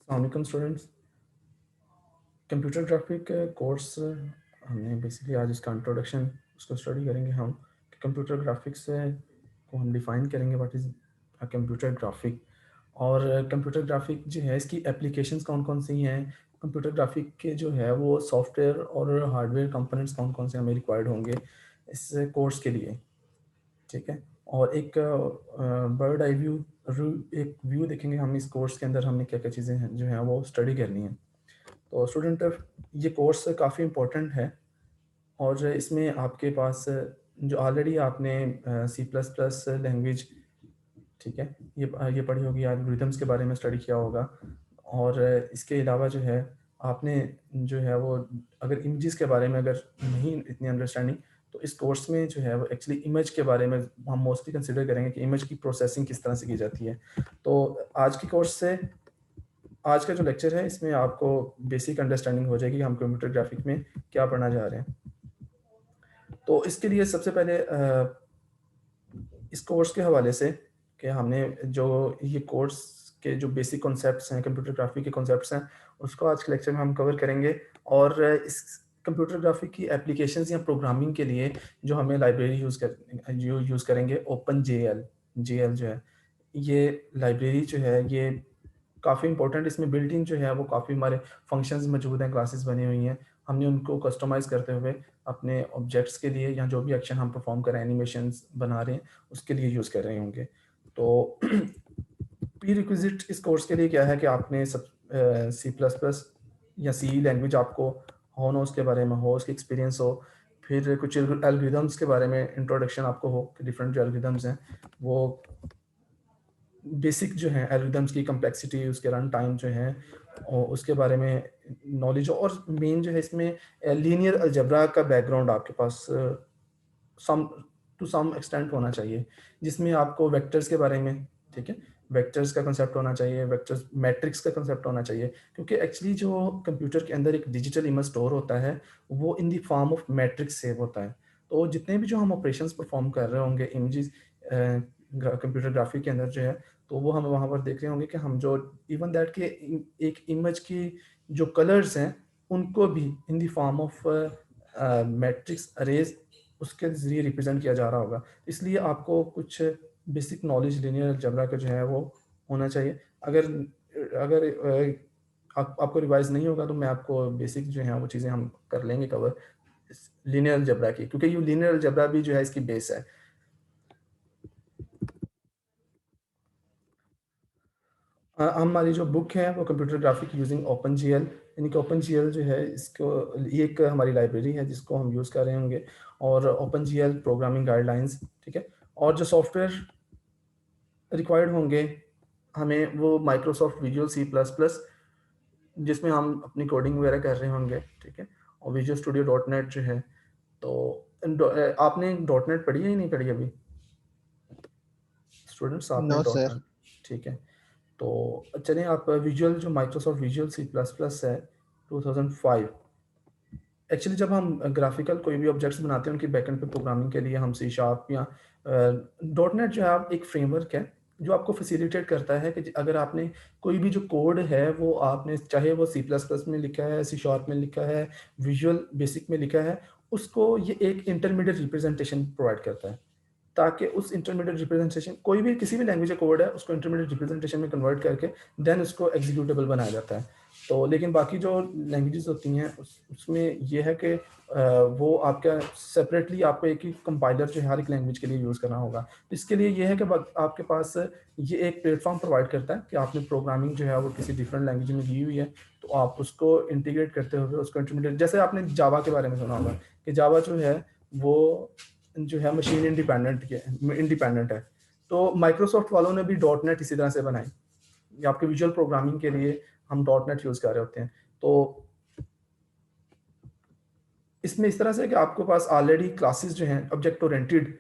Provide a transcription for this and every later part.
अस्सलाम students. Computer graphic course हमने basically आज इसका इंट्रोडक्शन उसको स्टडी करेंगे हम कि कंप्यूटर ग्राफिक्स को हम डिफ़ाइन करेंगे व्हाट इज़ कंप्यूटर ग्राफिक। और कंप्यूटर ग्राफिक जो है इसकी एप्लीकेशंस कौन कौन सी हैं, कंप्यूटर ग्राफिक के जो है वो सॉफ्टवेयर और हार्डवेयर कंपोनेंट्स कौन कौन से हमें रिक्वायर्ड होंगे इस कोर्स के लिए। ठीक है। और एक बर्ड आई व्यू एक व्यू देखेंगे हम इस कोर्स के अंदर हमने क्या क्या चीज़ें हैं जो हैं वो स्टडी करनी है। तो स्टूडेंट ये कोर्स काफ़ी इम्पोर्टेंट है और इसमें आपके पास जो ऑलरेडी आपने सी प्लस प्लस लैंग्वेज, ठीक है, ये पढ़ी होगी, एल्गोरिथम्स के बारे में स्टडी किया होगा। और इसके अलावा जो है आपने जो है वो अगर इमेजेस के बारे में अगर नहीं इतनी अंडरस्टैंडिंग, तो इस कोर्स में जो है वो एक्चुअली इमेज के बारे में हम मोस्टली कंसिडर करेंगे कि इमेज की प्रोसेसिंग किस तरह से की जाती है। तो आज की कोर्स से आज का जो लेक्चर है इसमें आपको बेसिक अंडरस्टैंडिंग हो जाएगी कि हम कंप्यूटर ग्राफिक में क्या पढ़ना जा रहे हैं। तो इसके लिए सबसे पहले इस कोर्स के हवाले से कि हमने जो ये कोर्स के जो बेसिक कॉन्सेप्ट्स हैं, कंप्यूटर ग्राफिक के कॉन्सेप्ट्स हैं, उसको आज के लेक्चर में हम कवर करेंगे। और इस कंप्यूटर ग्राफिक की एप्लीकेशंस या प्रोग्रामिंग के लिए जो हमें लाइब्रेरी यूज़ करेंगे, ओपन जेएल जो है, ये लाइब्रेरी जो है ये काफ़ी इंपॉर्टेंट, इसमें बिल्ट इन जो है वो काफ़ी हमारे फंक्शंस मौजूद हैं, क्लासेस बनी हुई हैं। हमने उनको कस्टमाइज़ करते हुए अपने ऑब्जेक्ट्स के लिए या जो भी एक्शन हम परफॉर्म कर रहे हैं, एनिमेशंस बना रहे हैं, उसके लिए यूज़ कर रहे होंगे। तो प्री रिक्विजिट इस कोर्स के लिए क्या है कि आपने सब सी प्लस प्लस या सी लैंग्वेज आपको हो, उसके बारे में हो, उसके एक्सपीरियंस हो। फिर कुछ एल्गोरिथम्स के बारे में इंट्रोडक्शन आपको हो कि डिफरेंट जो एल्गोरिथम्स हैं वो बेसिक जो है एल्गोरिथम्स की कम्प्लेक्सिटी, उसके रन टाइम जो है और उसके बारे में नॉलेज हो। और मेन जो है इसमें लीनियर अलजेब्रा का बैकग्राउंड आपके पास सम टू सम एक्सटेंट होना चाहिए, जिसमें आपको वेक्टर्स के बारे में, ठीक है, वेक्टर्स का कंसेप्ट होना चाहिए, वेक्टर्स मैट्रिक्स का कंसेप्ट होना चाहिए। क्योंकि एक्चुअली जो कंप्यूटर के अंदर एक डिजिटल इमेज स्टोर होता है वो in the form of matrix save होता है। तो जितने भी जो हम ऑपरेशंस परफॉर्म कर रहे होंगे इमेजेस कंप्यूटर ग्राफिक के अंदर जो है, तो वो हम वहाँ पर देख रहे होंगे कि हम जो इवन दैट के एक इमेज की जो कलर्स हैं उनको भी in the form of matrix arrays उसके ज़रिए रिप्रेजेंट किया जा रहा होगा। इसलिए आपको कुछ बेसिक नॉलेज लीनियर अलजेब्रा का जो है वो होना चाहिए। अगर अगर आपको रिवाइज़ नहीं होगा तो मैं आपको बेसिक जो है वो चीज़ें हम कर लेंगे कवर इस लीनियर अलजेब्रा की, क्योंकि ये लीनियर अलजेब्रा भी जो है इसकी बेस है। हमारी जो बुक है वो computer graphic using open GL, यानी कि ओपन जीएल जो है इसको ये एक हमारी लाइब्रेरी है जिसको हम यूज़ कर रहे होंगे। और ओपन जीएल प्रोग्रामिंग गाइडलाइंस, ठीक है। और जो सॉफ्टवेयर रिक्वायर्ड होंगे हमें वो Microsoft Visual C plus plus, जिसमें हम अपनी कोडिंग वगैरह कर रहे होंगे, ठीक है। और विजुअल स्टूडियो डॉट नेट जो है, तो आपने डॉट नेट पढ़ी है या नहीं पढ़ी अभी स्टूडेंट्स, आपने नो डॉट सर। नेट? ठीक है। तो चलिए आप विजुअल जो Microsoft Visual C plus plus है 2005, एक्चुअली जब हम ग्राफिकल कोई भी ऑब्जेक्ट्स बनाते हैं उनकी बैकएंड पे प्रोग्रामिंग के लिए हम सी शार्प या डॉट नेट जो है आप एक फ्रेमवर्क है जो आपको फैसिलिटेट करता है कि अगर आपने कोई भी जो कोड है वो आपने चाहे वो सी प्लस प्लस में लिखा है, सी शार्प में लिखा है, विजुअल बेसिक में लिखा है, उसको ये एक इंटरमीडिएट रिप्रेजेंटेशन प्रोवाइड करता है, ताकि उस इंटरमीडिएट रिप्रेजेंटेशन कोई भी किसी भी लैंग्वेज का कोड है उसको इंटरमीडिएट रिप्रेजेंटेशन में कन्वर्ट करके देन उसको एग्जीक्यूटेबल बनाया जाता है। तो लेकिन बाकी जो लैंग्वेजेस होती हैं उसमें ये है कि वो आपका सेपरेटली आपको एक ही कंपाइलर जो है हर एक लैंग्वेज के लिए यूज़ करना होगा। इसके लिए ये है कि आपके पास ये एक प्लेटफॉर्म प्रोवाइड करता है कि आपने प्रोग्रामिंग जो है वो किसी डिफरेंट लैंग्वेज में की हुई है, तो आप उसको इंटीग्रेट करते हुए उसको इंटरमीडिएट, जैसे आपने जावा के बारे में सुना होगा कि जावा जो है वो जो है मशीन इंडिपेंडेंट है। तो माइक्रोसॉफ्ट वालों ने भी डॉट नेट इसी तरह से बनाई, या आपके विजुअल प्रोग्रामिंग के लिए हम डॉट नेट यूज़ कर रहे होते हैं। तो इसमें इस तरह से कि आपके पास ऑलरेडी क्लासेस जो हैं ऑब्जेक्ट ओरिएंटेड,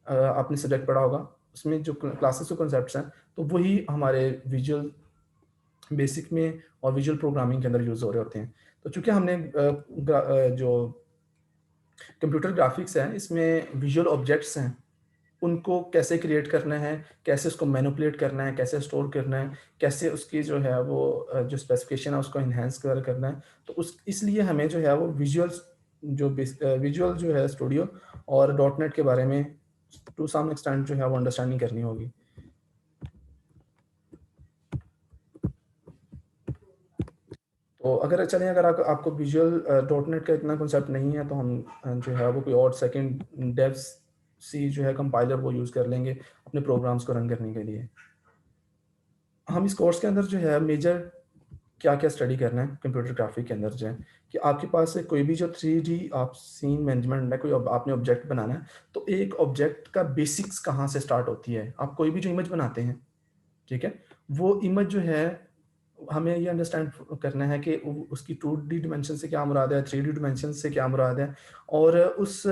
आपने सब्जेक्ट पढ़ा होगा, उसमें जो क्लासेस और कॉन्सेप्ट्स हैं तो वही हमारे विजुअल बेसिक में और विजुअल प्रोग्रामिंग के अंदर यूज़ हो रहे होते हैं। तो चूंकि हमने जो कंप्यूटर ग्राफिक्स है इसमें विजुअल ऑब्जेक्ट्स हैं, उनको कैसे क्रिएट करना है, कैसे उसको मैनिपुलेट करना है, कैसे स्टोर करना है, कैसे उसकी जो है वो जो स्पेसिफिकेशन है उसको एनहांस करना है। तो उस इसलिए हमें जो है वो विजुअल्स विजुअल जो है स्टूडियो और डॉट नेट के बारे में टू सम एक्सटेंट जो है वो अंडरस्टैंडिंग करनी होगी। तो अगर आपको विजुअल डॉट नेट का इतना कॉन्सेप्ट नहीं है, तो हम जो है वो कोई और सेकंड डेव्स सी जो है कंपाइलर वो यूज़ कर लेंगे अपने प्रोग्राम्स को रन करने के लिए। हम इस कोर्स के अंदर जो है मेजर क्या क्या स्टडी करना है कंप्यूटर ग्राफिक के अंदर जो है कि आपके पास है कोई भी जो 3D आप सीन मैनेजमेंट में कोई आपने ऑब्जेक्ट बनाना है, तो एक ऑब्जेक्ट का बेसिक्स कहाँ से स्टार्ट होती है। आप कोई भी जो इमेज बनाते हैं, ठीक है, वो इमेज जो है हमें ये अंडरस्टैंड करना है कि उसकी 2D डिमेंशन से क्या मुराद है, 3D डिमेंशन से क्या मुराद है, और उस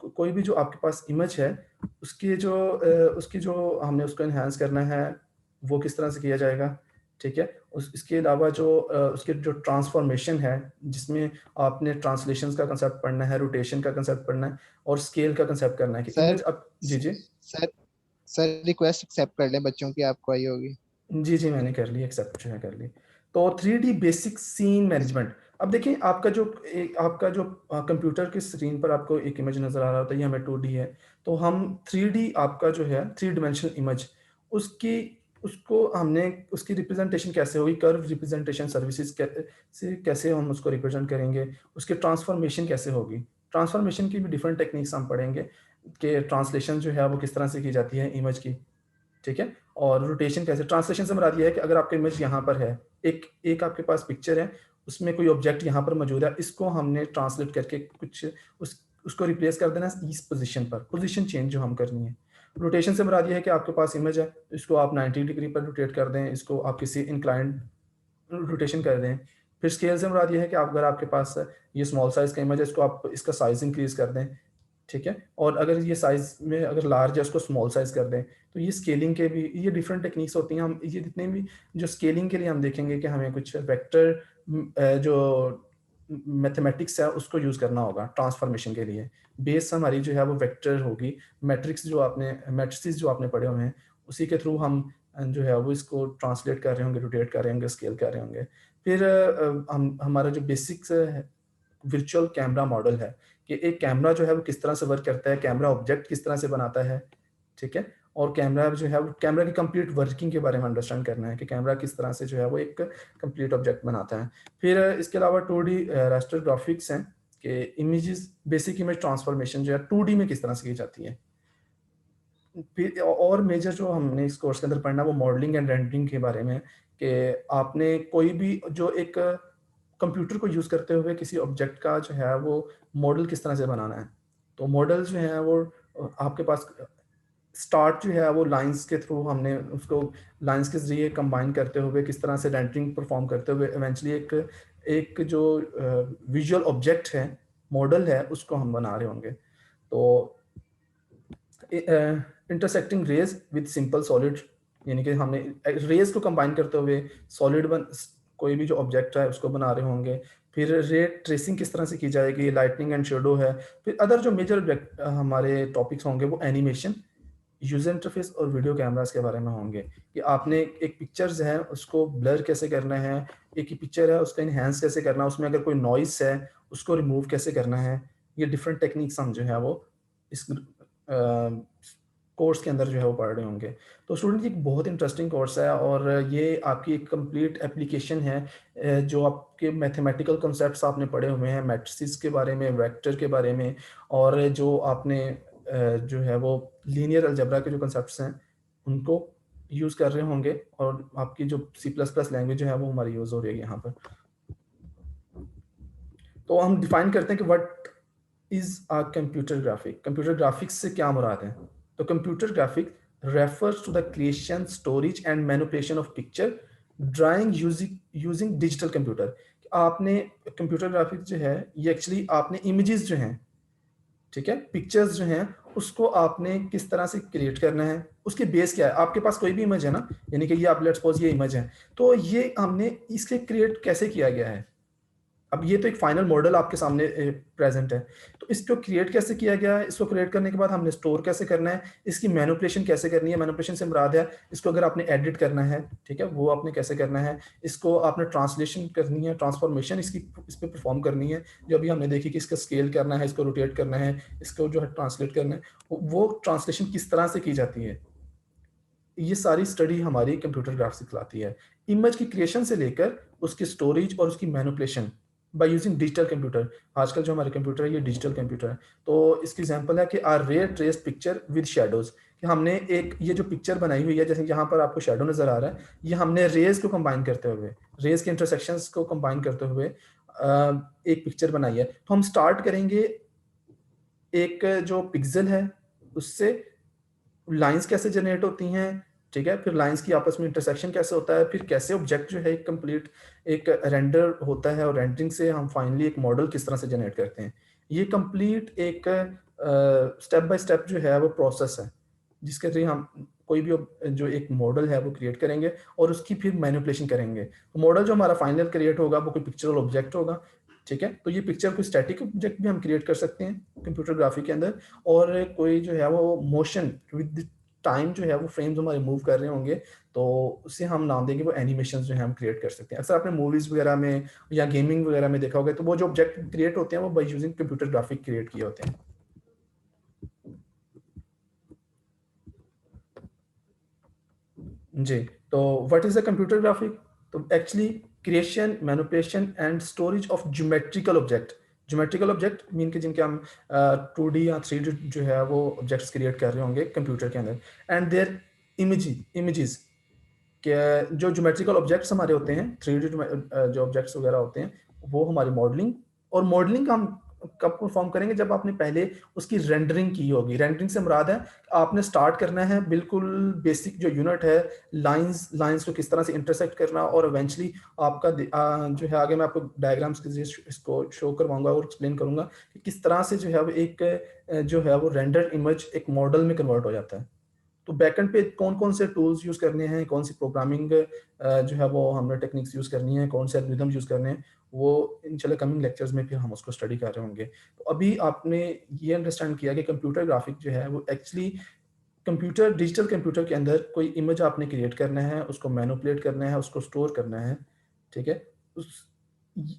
कोई भी जो आपके पास इमेज है उसकी जो हमने उसको एनहांस करना है वो किस तरह से किया जाएगा, ठीक है। इसके अलावा जो उसके जो ट्रांसफॉर्मेशन है जिसमें आपने ट्रांसलेशंस का कंसेप्ट पढ़ना है, रोटेशन का कंसेप्ट पढ़ना है और स्केल का कंसेप्ट करना है कि सर इमेज अब जी जी सर सर रिक्वेस्ट एक्सेप्ट कर लें, बच्चों की आपको आई होगी। जी, जी, मैंने कर ली, एक्सेप्ट जो है कर ली। तो 3D बेसिक सीन मैनेजमेंट। अब देखिए आपका जो कंप्यूटर की स्क्रीन पर आपको एक इमेज नज़र आ रहा होता है, ये हमें 2D है। तो हम 3D आपका जो है 3 डायमेंशनल इमेज उसकी उसको हमने उसकी रिप्रेजेंटेशन कैसे होगी, कर्व रिप्रेजेंटेशन सर्विसेज़ से कैसे हम उसको रिप्रेजेंट करेंगे, उसकी ट्रांसफॉर्मेशन कैसे होगी। ट्रांसफॉर्मेशन की भी डिफरेंट टेक्निक्स हम पढ़ेंगे कि ट्रांसलेशन जो है वो किस तरह से की जाती है इमेज की। ठीक है? और रोटेशन कैसे, ट्रांसलेशन से मुराद ये है कि अगर आपका इमेज यहाँ पर है, एक एक आपके पास पिक्चर है, उसमें कोई ऑब्जेक्ट यहाँ पर मौजूद है, इसको हमने ट्रांसलेट करके कुछ उसको रिप्लेस कर देना है इस पोज़ीशन पर, पोज़ीशन चेंज जो हम करनी है। रोटेशन से मुराद ये है कि आपके पास इमेज है, इसको आप 90 डिग्री पर रोटेट कर दें, इसको आप किसी इंक्लाइंड रोटेशन कर दें। फिर स्केल से मुराद ये है कि अगर आपके पास ये स्मॉल साइज़ का इमेज है, इसको आप इसका साइज़ इंक्रीज़ कर दें, ठीक है? और अगर ये साइज़ में अगर लार्ज है उसको स्मॉल साइज़ कर दें। तो ये स्केलिंग के भी ये डिफरेंट टेक्निक्स होती हैं। हम ये जितने भी जो स्केलिंग के लिए हम देखेंगे कि हमें कुछ वेक्टर जो मैथमेटिक्स है उसको यूज़ करना होगा ट्रांसफॉर्मेशन के लिए। बेस हमारी जो है वो वेक्टर होगी। मैट्रिसेस जो आपने पढ़े हुए हैं, उसी के थ्रू हम जो है वो इसको ट्रांसलेट कर रहे होंगे, रोटेट कर रहे होंगे, स्केल कर रहे होंगे। फिर हम हमारा जो बेसिक्स है वर्चुअल कैमरा मॉडल है कि एक कैमरा जो है वो किस तरह से वर्क करता है, कैमरा ऑब्जेक्ट किस तरह से बनाता है, ठीक है? और कैमरा जो है वो कैमरा की कंप्लीट वर्किंग के बारे में अंडरस्टैंड करना है कि कैमरा किस तरह से जो है वो एक कंप्लीट ऑब्जेक्ट बनाता है। फिर इसके अलावा 2D रास्टर ग्राफिक्स हैं कि इमेजेस बेसिक इमेज ट्रांसफॉर्मेशन जो है 2D में किस तरह से की जाती है। फिर और मेजर जो हमने इस कोर्स के अंदर पढ़ना है वो मॉडलिंग एंड रेंडरिंग के बारे में कि आपने कोई भी जो एक कंप्यूटर को यूज़ करते हुए किसी ऑब्जेक्ट का जो है वो मॉडल किस तरह से बनाना है। तो मॉडल जो है वो आपके पास स्टार्ट जो है वो लाइन्स के थ्रू हमने उसको लाइन्स के ज़रिए कंबाइन करते हुए किस तरह से रेंडरिंग परफॉर्म करते हुए इवेंचुअली एक एक जो विजुअल ऑब्जेक्ट है, मॉडल है, उसको हम बना रहे होंगे। तो intersecting rays with simple solid, यानी कि हमने रेज को कंबाइन करते हुए सॉलिड कोई भी जो ऑब्जेक्ट है उसको बना रहे होंगे। फिर रे ट्रेसिंग किस तरह से की जाएगी, लाइटनिंग एंड शेडो है। फिर अदर जो मेजर हमारे टॉपिक्स होंगे वो एनिमेशन, यूजर इंटरफेस और वीडियो कैमरास के बारे में होंगे कि आपने एक पिक्चर्स है उसको ब्लर कैसे करना है, एक ही पिक्चर है उसका इनहेंस कैसे करना है, उसमें अगर कोई नॉइस है उसको रिमूव कैसे करना है। ये डिफरेंट टेक्निक्स हम जो है वो इस कोर्स के अंदर जो है वो पढ़ रहे होंगे। तो स्टूडेंट ये एक बहुत इंटरेस्टिंग कोर्स है और ये आपकी एक कंप्लीट एप्लीकेशन है जो आपके मैथमेटिकल कॉन्सेप्ट्स आपने पढ़े हुए हैं, मैट्रिसेस के बारे में, वेक्टर के बारे में, और जो आपने जो है वो लीनियर अलजेब्रा के जो कॉन्सेप्ट्स हैं उनको यूज़ कर रहे होंगे और आपकी जो सी प्लस प्लस लैंग्वेज है वो हमारी यूज़ हो रही है यहाँ पर। तो हम डिफाइन करते हैं कि what is a computer graphic. Computer graphics से क्या मुराद है? तो computer graphic refers to the creation, storage and manipulation of picture drawing using digital computer. आपने कंप्यूटर ग्राफिक्स जो है ये एक्चुअली आपने इमेजेस जो हैं, ठीक है, पिक्चर्स जो हैं उसको आपने किस तरह से क्रिएट करना है, उसके बेस क्या है। आपके पास कोई भी इमेज है ना, यानी कि ये आप लेट्स सपोज ये इमेज है, तो ये हमने इसके क्रिएट कैसे किया गया है, अब ये तो एक फाइनल मॉडल आपके सामने प्रेजेंट है, तो इसको क्रिएट कैसे किया गया है, इसको क्रिएट करने के बाद हमने स्टोर कैसे करना है, इसकी मैनिपुलेशन कैसे करनी है, मैनिपुलेशन से मुराद है इसको अगर आपने एडिट करना है, ठीक है, वो आपने कैसे करना है, इसको आपने ट्रांसलेशन करनी है, ट्रांसफॉर्मेशन इसकी इस पर परफॉर्म करनी है, जो अभी हमने देखी कि इसका स्केल करना है, इसको रोटेट करना है, इसको जो है ट्रांसलेट करना है, वो ट्रांसलेशन किस तरह से की जाती है, ये सारी स्टडी हमारी कंप्यूटर ग्राफिक्स सिखलाती है। इमेज की क्रिएशन से लेकर उसकी स्टोरेज और उसकी manipulation by using digital computer. आजकल जो हमारे कंप्यूटर है ये डिजिटल कंप्यूटर है। तो इसकी एग्जांपल है कि are ray trace picture with shadows, कि हमने एक ये जो पिक्चर बनाई हुई है, जैसे यहाँ पर आपको शैडो नजर आ रहा है, ये हमने रेज को कंबाइन करते हुए, रेज के इंटरसेक्शंस को कंबाइन करते हुए एक पिक्चर बनाई है। तो हम स्टार्ट करेंगे एक जो पिक्सल है उससे, लाइंस कैसे जनरेट होती हैं, ठीक है, फिर लाइंस की आपस में इंटरसेक्शन कैसे होता है, फिर कैसे ऑब्जेक्ट जो है एक कंप्लीट एक रेंडर होता है, और रेंडरिंग से हम फाइनली एक मॉडल किस तरह से जनरेट करते हैं। ये कंप्लीट एक स्टेप बाय स्टेप जो है वो प्रोसेस है, जिसके थ्रू हम कोई भी जो एक मॉडल है वो क्रिएट करेंगे और उसकी फिर मैनिपुलेशन करेंगे। तो मॉडल जो हमारा फाइनल क्रिएट होगा वो कोई पिक्चरल ऑब्जेक्ट होगा, ठीक है। तो ये पिक्चर कोई स्टैटिक ऑब्जेक्ट भी हम क्रिएट कर सकते हैं कंप्यूटर ग्राफिक के अंदर, और कोई जो है वो मोशन विद टाइम जो है वो फ्रेम्स हमारे मूव कर रहे होंगे, तो उसे हम नाम देंगे वो एनिमेशन जो है हम क्रिएट कर सकते हैं। अक्सर आपने मूवीज वगैरह में या गेमिंग वगैरह में देखा होगा, तो वो जो ऑब्जेक्ट क्रिएट होते हैं वो by using computer graphic create किए होते हैं। जी, तो what is the computer graphic? तो actually creation, manipulation and storage of geometrical object. Geometrical object mean के जिनके हम 2D या 3D जो है वो ऑब्जेक्ट्स क्रिएट कर रहे होंगे कंप्यूटर के अंदर, एंड देयर इमेजेस के जो ज्योमेट्रिकल ऑब्जेक्ट्स हमारे होते हैं, 3D जो ऑब्जेक्ट्स वगैरह होते हैं, वो हमारी मॉडलिंग, और मॉडलिंग का हम कब परफॉर्म करेंगे, जब आपने पहले उसकी रेंडरिंग की होगी। रेंडरिंग से मुराद है आपने स्टार्ट करना है बिल्कुल बेसिक जो यूनिट है, लाइंस लाइंस को किस तरह से इंटरसेक्ट करना, और इवेंचुअली आपका जो है, आगे मैं आपको डायग्राम्स के जरिए इसको शो करवाऊंगा और एक्सप्लेन करूंगा कि किस तरह से जो है वो एक जो है वो रेंडर इमेज एक मॉडल में कन्वर्ट हो जाता है। तो बैकएंड पे कौन कौन से टूल्स यूज करने हैं, कौन सी प्रोग्रामिंग जो है वो हमने टेक्निक्स यूज करनी है, कौन से एल्गोरिथम यूज करने हैं, वो इंशाल्लाह कमिंग लेक्चर्स में फिर हम उसको स्टडी कर रहे होंगे। तो अभी आपने ये अंडरस्टैंड किया कि कंप्यूटर ग्राफिक जो है वो एक्चुअली कंप्यूटर, डिजिटल कंप्यूटर के अंदर कोई इमेज आपने क्रिएट करना है, उसको मैनिपुलेट करना है, उसको स्टोर करना है, ठीक है। उस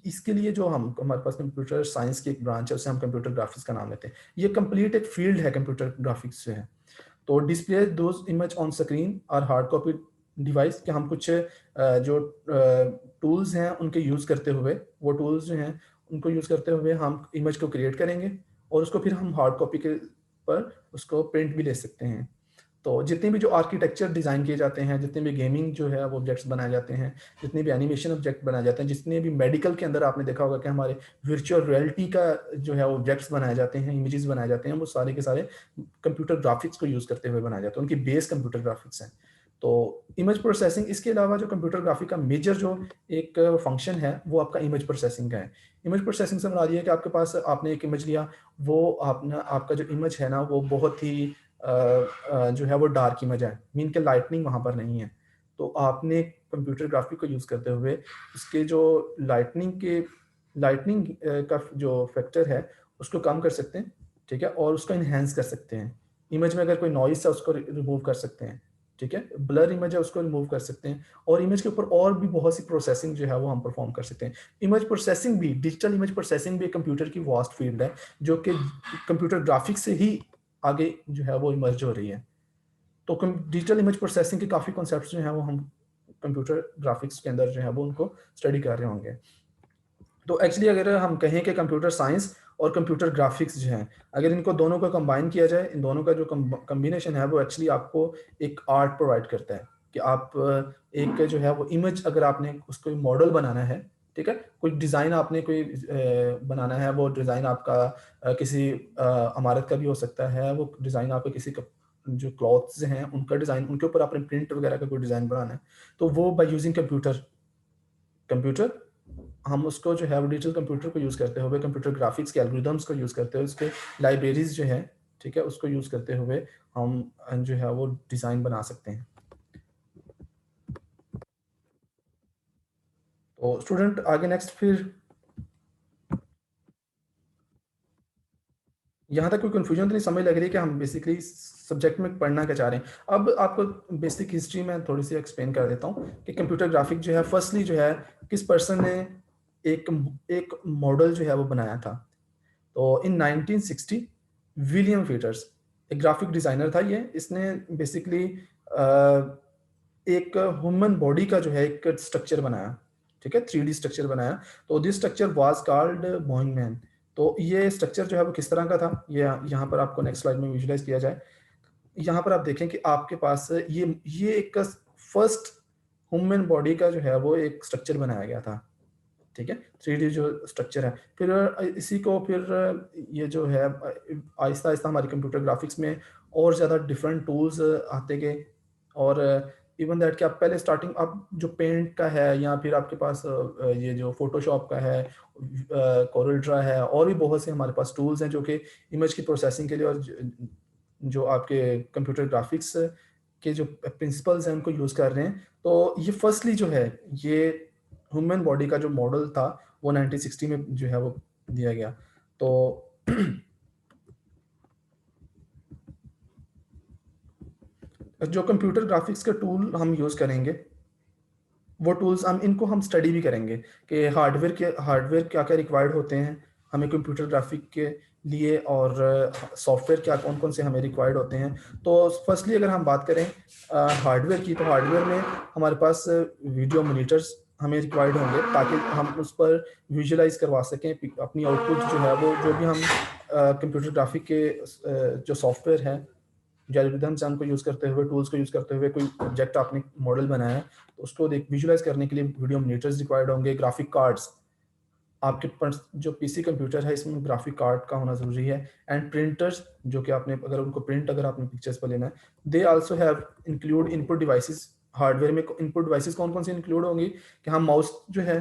इसके लिए जो हम हमारे पास कंप्यूटर साइंस की एक ब्रांच है, उसे हम कंप्यूटर ग्राफिक्स का नाम लेते हैं। ये कंप्लीट एक फील्ड है कंप्यूटर ग्राफिक्स जो है। तो display those image on screen और हार्ड कॉपी डिवाइस, के हम कुछ जो टूल्स हैं उनके यूज़ करते हुए, वो टूल्स जो हैं उनको यूज़ करते हुए हम इमेज को क्रिएट करेंगे, और उसको फिर हम हार्ड कॉपी के पर उसको प्रिंट भी ले सकते हैं। तो जितने भी जो आर्किटेक्चर डिज़ाइन किए जाते हैं, जितने भी गेमिंग जो है वो ऑब्जेक्ट्स बनाए जाते हैं, जितने भी एनिमेशन ऑब्जेक्ट बनाए जाते हैं, जितने भी मेडिकल के अंदर आपने देखा होगा कि हमारे वर्चुअल रियलिटी का जो है ऑब्जेक्ट्स बनाए जाते हैं, इमेजेस बनाए जाते हैं, वो सारे के सारे कंप्यूटर ग्राफिक्स को यूज़ करते हुए बनाए जाते हैं। उनकी बेस कंप्यूटर ग्राफिक्स हैं। तो इमेज प्रोसेसिंग, इसके अलावा जो कंप्यूटर ग्राफिक का मेजर जो एक फंक्शन है वो आपका इमेज प्रोसेसिंग का है। इमेज प्रोसेसिंग से मुराद ये है कि आपके पास आपने एक इमेज लिया, वो आपने आपका जो इमेज है ना वो बहुत ही जो है वो डार्क इमेज है, मीन के लाइटनिंग वहाँ पर नहीं है। तो आपने कंप्यूटर ग्राफिक को यूज़ करते हुए उसके जो लाइटनिंग का जो फैक्टर है उसको कम कर सकते हैं, ठीक है, और उसको इन्हेंस कर सकते हैं। इमेज में अगर कोई नॉइस है उसको रिमूव कर सकते हैं, ठीक है, ब्लर इमेज है उसको रिमूव कर सकते हैं, और इमेज के ऊपर और भी बहुत सी प्रोसेसिंग जो है वो हम परफॉर्म कर सकते हैं। इमेज प्रोसेसिंग भी, डिजिटल इमेज प्रोसेसिंग भी कंप्यूटर की वास्ट फील्ड है, जो कि कंप्यूटर ग्राफिक्स से ही आगे जो है वो इमर्ज हो रही है। तो डिजिटल इमेज प्रोसेसिंग के काफ़ी कॉन्सेप्ट जो हैं वो हम कंप्यूटर ग्राफिक्स के अंदर जो है वो उनको स्टडी कर रहे होंगे। तो एक्चुअली अगर हम कहें कि कंप्यूटर साइंस और कंप्यूटर ग्राफिक्स जो हैं, अगर इनको दोनों को कंबाइन किया जाए, इन दोनों का जो कम्बिनेशन है वो एक्चुअली आपको एक आर्ट प्रोवाइड करता है, कि आप एक जो है वो इमेज, अगर आपने उसको मॉडल बनाना है, ठीक है, कोई डिज़ाइन आपने कोई बनाना है, वो डिज़ाइन आपका किसी इमारत का भी हो सकता है, वो डिज़ाइन आपका किसी जो क्लॉथ्स हैं उनका डिज़ाइन, उनके ऊपर आपने प्रिंट वगैरह का कोई डिज़ाइन बनाना है, तो वो बाय यूजिंग कंप्यूटर कंप्यूटर हम उसको जो है वो डिजिटल कंप्यूटर को यूज़ करते हुए, कंप्यूटर ग्राफिक्स के एल्गोरिदम्स को यूज़ करते हुए, उसके लाइब्रेरीज जो है, ठीक है, उसको यूज़ करते हुए हम जो है वो डिज़ाइन बना सकते हैं। तो स्टूडेंट आगे नेक्स्ट फिर यहाँ तक कोई कन्फ्यूजन तो नहीं समझ लग रही कि हम बेसिकली सब्जेक्ट में पढ़ना क्या चाह रहे हैं। अब आपको बेसिक हिस्ट्री में थोड़ी सी एक्सप्लेन कर देता हूँ कि कंप्यूटर ग्राफिक जो है फर्स्टली जो है किस पर्सन ने एक एक मॉडल जो है वो बनाया था। तो इन 1960 विलियम फीटर्स एक ग्राफिक डिजाइनर था ये। इसने बेसिकली एक ह्यूमन बॉडी का जो है एक स्ट्रक्चर बनाया, ठीक है, 3D स्ट्रक्चर बनाया। तो this structure was called Boeing man. तो ये स्ट्रक्चर जो है वो किस तरह का था, ये यहाँ पर आपको नेक्स्ट स्लाइड में विजुलाइज किया जाए। यहाँ पर आप देखें कि आपके पास ये एक फर्स्ट ह्यूमन बॉडी का जो है वो एक स्ट्रक्चर बनाया गया था, ठीक है, 3D जो स्ट्रक्चर है। फिर इसी को फिर ये जो है आहिस्ता आहिस्ता हमारी कंप्यूटर ग्राफिक्स में और ज़्यादा डिफरेंट टूल्स आते गए। और इवन दैट कि आप पहले स्टार्टिंग आप जो पेंट का है या फिर आपके पास ये जो फोटोशॉप का है, कोरल ड्रा है, और भी बहुत से हमारे पास टूल्स हैं जो कि इमेज की प्रोसेसिंग के लिए और जो आपके कंप्यूटर ग्राफिक्स के जो प्रिंसिपल्स हैं उनको यूज़ कर रहे हैं। तो ये फर्स्टली जो है ये ह्यूमन बॉडी का जो मॉडल था वो 1960 में जो है वो दिया गया। तो जो कंप्यूटर ग्राफिक्स के टूल हम यूज़ करेंगे वो टूल्स हम स्टडी भी करेंगे कि हार्डवेयर क्या क्या रिक्वायर्ड होते हैं हमें कंप्यूटर ग्राफिक के लिए, और सॉफ्टवेयर क्या कौन कौन से हमें रिक्वायर्ड होते हैं। तो फर्स्टली अगर हम बात करें हार्डवेयर की, तो हार्डवेयर में हमारे पास वीडियो मोनीटर्स हमें रिक्वायर्ड होंगे ताकि हम उस पर विजुलाइज करवा सकें अपनी आउटपुट जो है वो, जो भी हम कंप्यूटर ग्राफिक के जो सॉफ्टवेयर है जो एल्गोरिथम्स हैं उनको यूज़ करते हुए, टूल्स को यूज़ करते हुए कोई ऑब्जेक्ट आपने मॉडल बनाया है, तो उसको विजुलाइज करने के लिए वीडियो मोनीटर्स रिक्वायर्ड होंगे, ग्राफिक कार्ड्स। आपके पास जो पीसी कंप्यूटर है इसमें ग्राफिक कार्ड का होना ज़रूरी है। एंड प्रिंटर्स जो कि आपने अगर उनको प्रिंट अगर आपने पिक्चर्स पर लेना है, they also have include input devices. Hardware में इनपुट डिवाइसेस कौन कौन सी इंक्लूड होंगी कि हम माउस जो है,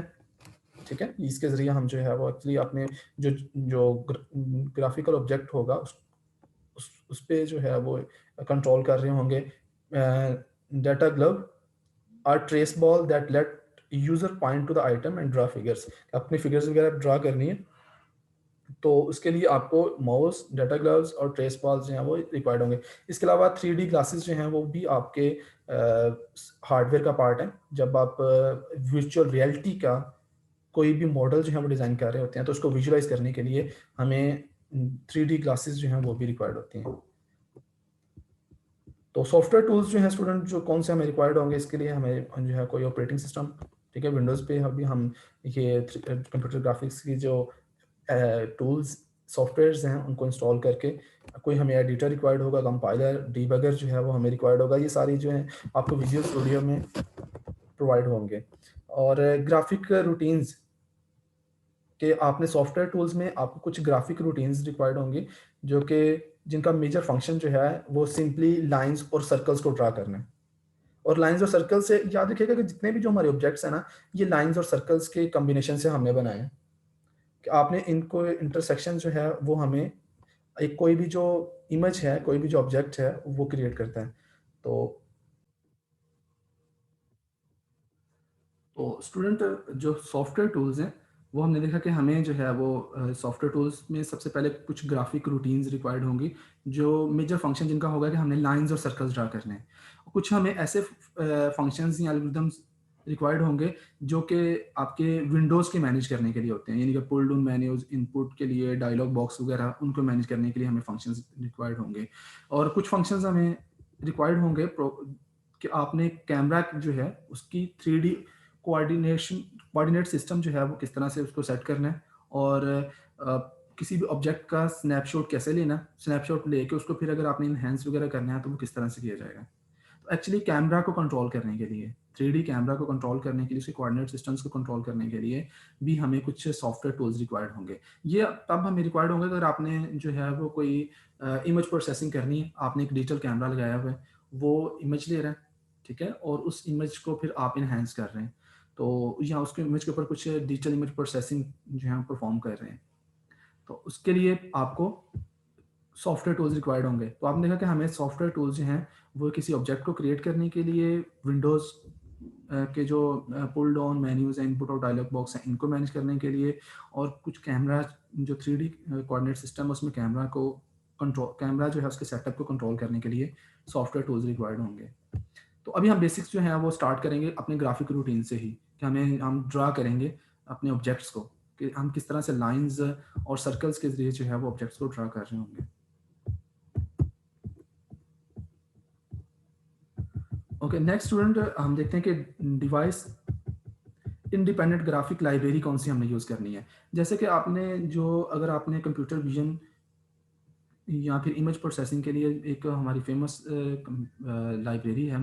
ठीक है, इसके ज़रिए हम जो है वो एक्चुअली अपने जो जो ग्राफिकल ऑब्जेक्ट होगा उस पे जो है वो कंट्रोल कर रहे होंगे। Data glove or track ball that let user point to the item and draw figures. अपनी फिगर्स वगैरह ड्रा करनी है तो उसके लिए आपको माउस, डाटा ग्लव्स और ट्रेस बॉल्स जो हैं वो रिक्वायर्ड होंगे। इसके अलावा 3D ग्लासेस जो हैं वो भी आपके हार्डवेयर का पार्ट है। जब आप वर्चुअल रियलिटी का कोई भी मॉडल जो है वो डिज़ाइन कर रहे होते हैं तो उसको विजुलाइज करने के लिए हमें 3D ग्लासेस जो हैं वो भी रिक्वायर्ड होती हैं। तो सॉफ्टवेयर टूल्स जो हैं स्टूडेंट जो कौन से हमें रिक्वायर्ड होंगे इसके लिए, हमें जो है कोई ऑपरेटिंग सिस्टम, ठीक है, विंडोज़ पे अभी हम ये कंप्यूटर ग्राफिक्स की जो टूल्स सॉफ्टवेयर्स हैं उनको इंस्टॉल करके, कोई हमें एडिटर रिक्वायर्ड होगा, कंपाइलर, डीबगर जो है वो हमें रिक्वायर्ड होगा। ये सारी जो है आपको विजुअल स्टूडियो में प्रोवाइड होंगे। और ग्राफिक रूटीन्स कि आपने सॉफ्टवेयर टूल्स में आपको कुछ ग्राफिक रूटीन्स रिक्वायर्ड होंगे जो कि जिनका मेजर फंक्शन जो है वो सिंपली लाइंस और सर्कल्स को ड्रा करना है। और लाइंस और सर्कल से याद रखिएगा कि जितने भी जो हमारे ऑब्जेक्ट्स हैं ना, ये लाइंस और सर्कल्स के कॉम्बिनेशन से हमने बनाए हैं कि आपने इनको इंटरसेक्शन जो है वो हमें एक कोई भी जो इमेज है, कोई भी जो ऑब्जेक्ट है वो क्रिएट करता है। तो तो स्टूडेंट जो सॉफ्टवेयर टूल्स हैं वो हमने देखा कि हमें जो है वो सॉफ्टवेयर टूल्स में सबसे पहले कुछ ग्राफिक रूटीन्स रिक्वायर्ड होंगी जो मेजर फंक्शन जिनका होगा कि हमने लाइंस और सर्कल्स ड्रा करने हैं। कुछ हमें ऐसे फंक्शंस या एल्गोरिथम्स रिक्वायर्ड होंगे जो कि आपके विंडोज़ के मैनेज करने के लिए होते हैं, यानी कि पुल डाउन मेन्यूज, इनपुट के लिए डायलॉग बॉक्स वगैरह उनको मैनेज करने के लिए हमें फंक्शंस रिक्वायर्ड होंगे। और कुछ फंक्शंस हमें रिक्वायर्ड होंगे कि आपने कैमरा जो है उसकी 3D कोऑर्डिनेट सिस्टम जो है वो किस तरह से उसको सेट करना है, और किसी भी ऑब्जेक्ट का स्नैपशॉट कैसे लेना है, स्नैपशॉट लेके उसको फिर अगर आपने इनहेंस वगैरह करना है तो वो किस तरह से किया जाएगा। तो एक्चुअली कैमरा को कंट्रोल करने के लिए, 3D कैमरा को कंट्रोल करने के लिए, उसके कोऑर्डिनेट सिस्टम्स को कंट्रोल करने के लिए भी हमें कुछ सॉफ्टवेयर टूल्स रिक्वायर्ड होंगे। ये तब हमें रिक्वायर्ड होंगे अगर आपने जो है वो कोई इमेज प्रोसेसिंग करनी है, आपने एक डिजिटल कैमरा लगाया हुआ है, वो इमेज ले रहा है, ठीक है, और उस इमेज को फिर आप इनहेंस कर रहे हैं, तो या उसके इमेज के ऊपर कुछ डिजिटल इमेज प्रोसेसिंग जो है परफॉर्म कर रहे हैं, तो उसके लिए आपको सॉफ्टवेयर टूल्स रिक्वायर्ड होंगे। तो आपने देखा कि हमें सॉफ्टवेयर टूल्स जो हैं वो किसी ऑब्जेक्ट को क्रिएट करने के लिए विंडोज़ के जो पुल डाउन मेन्यूज हैं, इनपुट और डायलॉग बॉक्स हैं, इनको मैनेज करने के लिए, और कुछ कैमरा जो 3D कोऑर्डिनेट सिस्टम है उसमें कैमरा जो है उसके सेटअप को कंट्रोल करने के लिए सॉफ्टवेयर टूल्स रिक्वायर्ड होंगे। तो अभी हम बेसिक्स जो है वो स्टार्ट करेंगे अपने ग्राफिक रूटीन से ही, कि हम ड्रा करेंगे अपने ऑब्जेक्ट्स को, कि हम किस तरह से लाइंस और सर्कल्स के जरिए जो है वो ऑब्जेक्ट्स को ड्रा कर रहे होंगे। ओके, नेक्स्ट स्टूडेंट हम देखते हैं कि डिवाइस इंडिपेंडेंट ग्राफिक लाइब्रेरी कौन सी हमने यूज़ करनी है। जैसे कि अगर आपने कंप्यूटर विजन या फिर इमेज प्रोसेसिंग के लिए एक हमारी फेमस लाइब्रेरी है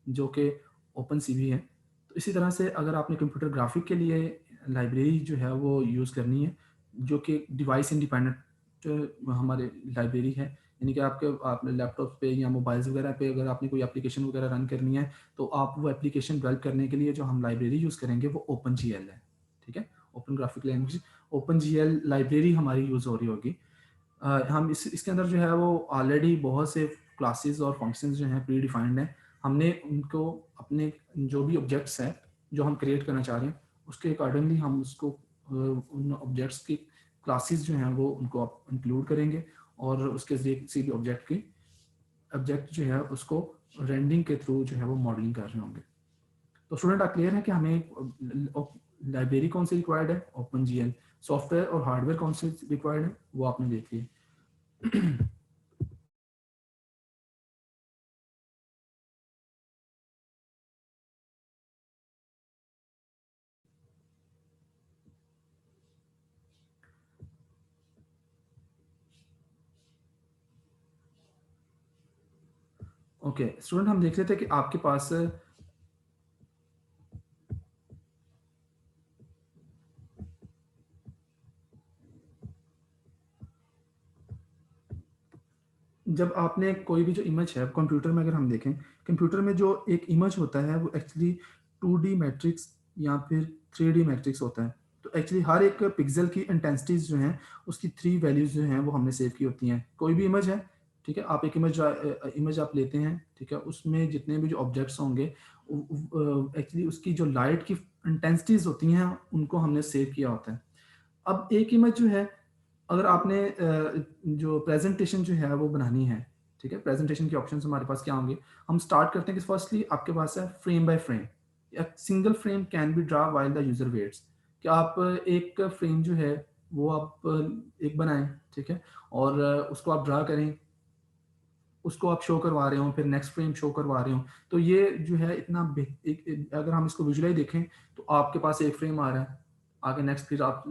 जो कि ओपन सी भी है, तो इसी तरह से अगर आपने कंप्यूटर ग्राफिक के लिए लाइब्रेरी जो है वो यूज़ करनी है, जो कि डिवाइस इंडिपेंडेंट हमारे लाइब्रेरी है, यानी कि आप लैपटॉप पे या मोबाइल्स वगैरह पे अगर आपने कोई एप्लीकेशन वगैरह रन करनी है, तो आप वो एप्लीकेशन डेवलप करने के लिए जो हम लाइब्रेरी यूज़ करेंगे वो ओपन जी है। ठीक है, ओपन ग्राफिक लैंग्वेज ओपन जी लाइब्रेरी हमारी यूज़ हो रही होगी। हम इसके अंदर जो है वो ऑलरेडी बहुत से क्लासेस और फंक्शंस जो हैं प्री डिफाइंड हैं। हमने उनको अपने जो भी ऑब्जेक्ट्स हैं जो हम क्रिएट करना चाह रहे हैं उसके अकॉर्डिंगली हम उसको उन ऑब्जेक्ट्स की क्लासेस जो हैं वो उनको इंक्लूड करेंगे, और उसके जरिए किसी भी ऑब्जेक्ट जो है उसको रेंडिंग के थ्रू जो है वो मॉडलिंग कर रहे होंगे। तो स्टूडेंट आप क्लियर है कि हमें लाइब्रेरी कौन सी रिक्वायर्ड है, ओपन जी एल। सॉफ्टवेयर और हार्डवेयर कौन सी रिक्वायर्ड है वो आपने देख लिया। ओके स्टूडेंट, हम देख रहे थे कि आपके पास जब आपने कोई भी जो इमेज है कंप्यूटर में अगर हम देखें, कंप्यूटर में जो एक इमेज होता है वो एक्चुअली 2D मैट्रिक्स या फिर 3D मैट्रिक्स होता है। तो एक्चुअली हर एक पिक्सल की इंटेंसिटीज जो हैं उसकी 3 वैल्यूज जो हैं वो हमने सेव की होती हैं। कोई भी इमेज है, ठीक है, आप एक इमेज आप लेते हैं, ठीक है, उसमें जितने भी जो ऑब्जेक्ट्स होंगे एक्चुअली उसकी जो लाइट की इंटेंसिटीज होती हैं उनको हमने सेव किया होता है। अब एक इमेज जो है, अगर आपने जो प्रेजेंटेशन जो है वो बनानी है, ठीक है, प्रेजेंटेशन के ऑप्शंस हमारे पास क्या होंगे। हम स्टार्ट करते हैं कि फर्स्टली आपके पास है फ्रेम बाय फ्रेम, या single frame can be draw while the user waits, कि आप एक फ्रेम जो है वो आप एक बनाएं, ठीक है, और उसको आप ड्रा करें, उसको आप शो करवा रहे हो, फिर नेक्स्ट फ्रेम शो करवा रहे हो। तो ये जो है अगर हम इसको विजुअली देखें तो आपके पास एक फ्रेम आ रहा है, आगे नेक्स्ट फिर आप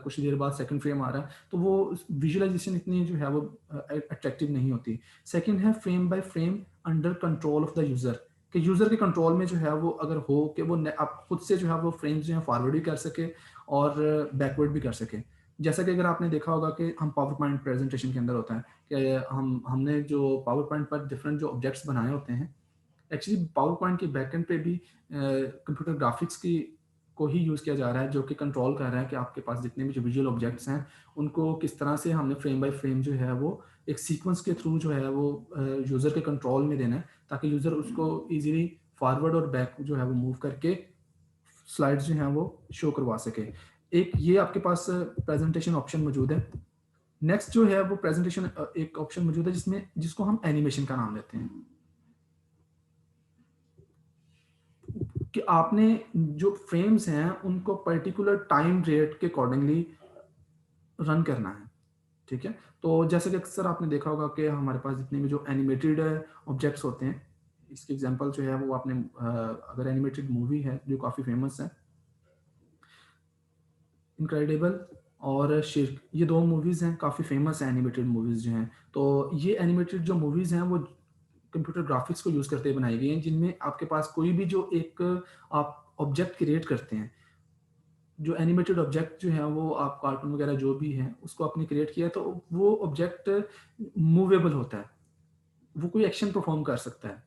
कुछ देर बाद सेकंड फ्रेम आ रहा है, तो वो विजुअलाइजेशन इतनी जो है वो अट्रैक्टिव नहीं होती। सेकंड है frame by frame under control of the user, कि यूजर के कंट्रोल में जो है वो अगर हो कि आप खुद से जो है वो फ्रेम्स जो है फॉरवर्ड भी कर सके और बैकवर्ड भी कर सके। जैसा कि अगर आपने देखा होगा कि हम पावर पॉइंट प्रेजेंटेशन के अंदर होता है कि हमने जो पावर पॉइंट पर डिफरेंट जो ऑब्जेक्ट्स बनाए होते हैं, एक्चुअली पावर पॉइंट के बैकएंड पे भी कंप्यूटर ग्राफिक्स की को ही यूज़ किया जा रहा है, जो कि कंट्रोल कर रहा है कि आपके पास जितने भी जो विजुअल ऑब्जेक्ट्स हैं उनको किस तरह से हमने फ्रेम बाय फ्रेम जो है वो एक सीक्वेंस के थ्रू जो है वो यूज़र के कंट्रोल में देना है, ताकि यूज़र उसको इजीली फॉरवर्ड और बैक जो है वो मूव करके स्लाइड्स जो हैं वो शो करवा सके। एक ये आपके पास प्रेजेंटेशन ऑप्शन मौजूद है। नेक्स्ट जो है वो प्रेजेंटेशन एक ऑप्शन मौजूद है जिसको हम एनिमेशन का नाम देते हैं, कि आपने जो फ्रेम्स हैं उनको पर्टिकुलर टाइम रेट के अकॉर्डिंगली रन करना है, ठीक है। तो जैसे कि अक्सर आपने देखा होगा कि हमारे पास जितने भी जो एनिमेटेड ऑब्जेक्ट्स होते हैं, इसकी एग्जांपल जो है वो आपने अगर एनिमेटेड मूवी है जो काफ़ी फेमस है, इनक्रेडिबल और शिर्क, ये दो मूवीज़ हैं, काफ़ी फेमस हैं एनिमेटेड मूवीज़ जो हैं। तो ये एनिमेटेड जो मूवीज़ हैं वो कंप्यूटर ग्राफिक्स को यूज़ करते बनाई गई हैं, जिनमें आपके पास कोई भी जो एक आप ऑब्जेक्ट क्रिएट करते हैं, जो एनिमेटेड ऑब्जेक्ट जो है वो आप कार्टून वगैरह जो भी है उसको आपने क्रिएट किया, तो वो ऑब्जेक्ट मूवेबल होता है, वो कोई एक्शन परफॉर्म कर सकता है,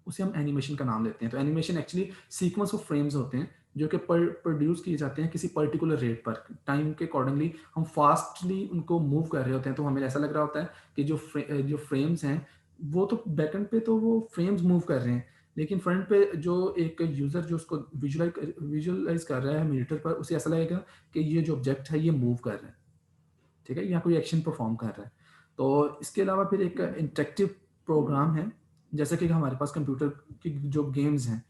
उसे हम एनिमेशन का नाम देते हैं। तो animation actually sequence of frames होते हैं जो कि प्रोड्यूस किए जाते हैं किसी पर्टिकुलर रेट पर, टाइम के अकॉर्डिंगली हम फास्टली उनको मूव कर रहे होते हैं, तो हमें ऐसा लग रहा होता है कि जो फ्रेम्स हैं वो तो बैकएंड पे तो वो फ्रेम्स मूव कर रहे हैं, लेकिन फ्रंट पे जो एक यूज़र जो उसको विजुअलाइज़ कर रहा है मॉनिटर पर, उसे ऐसा लगेगा कि ये जो ऑब्जेक्ट है ये मूव कर रहा है, ठीक है? या कोई एक्शन परफ़ॉर्म कर रहा है। तो इसके अलावा फिर एक इंटरैक्टिव प्रोग्राम है, जैसे कि हमारे पास कंप्यूटर की जो गेम्स हैं,